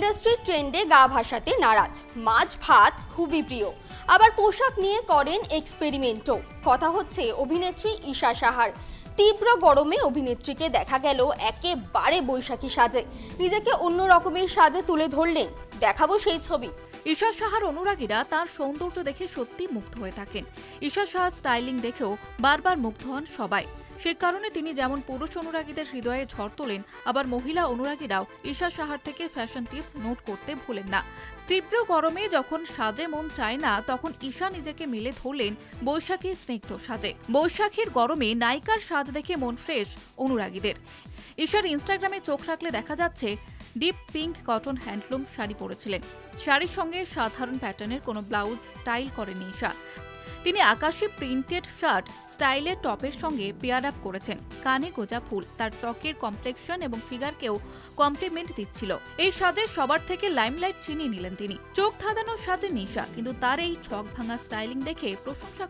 ইন্ডাস্ট্রির ট্রেন্ডে গা ভাসাতে নারাজ, মাছ ভাত খুবই প্রিয়, আবার পোশাক নিয়ে করেন এক্সপেরিমেন্টও। কথা হচ্ছে অভিনেত্রী ঈশা সাহার। তীব্র গরমে অভিনেত্রীকে দেখা গেল একেবারে বৈশাখী সাজে, নিজেকে অন্য রকমের সাজে তুলে ধরলেন। দেখাবো সেই ছবি। ঈশা সাহার অনুরাগীরা তার সৌন্দর্য দেখে সত্যি মুগ্ধ হয়ে থাকেন। ঈশা সাহার স্টাইলিং দেখেও বারবার মুগ্ধ হন সবাই। সে কারণে তিনি যেমন পুরুষ অনুরাগীদের হৃদয়ে ঝড় তোলেন, আবার মহিলা অনুরাগীরাও ঈশা সাহার থেকে ফ্যাশন টিপস নোট করতে ভোলেন না। তীব্র গরমে যখন সাজে মন চায় না, তখন ঈশা নিজেকে মেলে ধরলেন বৈশাখী স্নিগ্ধ সাজে। বৈশাখীর গরমে নায়িকার সাজ দেখে মন ফ্রেশ অনুরাগীদের। ঈশার ইনস্টাগ্রামে চোখ রাখলে দেখা যাচ্ছে deep pink cotton handloom sari পরেছিলেন। শাড়ির সঙ্গে সাধারণ প্যাটার্নের কোনো ব্লাউজ স্টাইল করেনি ঈশা। তিনি আকাশী প্রিন্টেড শার্ট স্টাইলের টপের সঙ্গে পেয়ার আপ করেছেন। কানে গোজা ফুল তার ত্বকের কমপ্লেকশন এবং ফিগারকেও কমপ্লিমেন্ট দিচ্ছিল। এই সাজে সবার থেকে লাইমলাইট ছিনিয়ে নিলেন তিনি। চোখ ধাঁধানো সাজে ঈশা, কিন্তু তার এই ছক ভাঙা স্টাইলিং দেখে প্রশংসা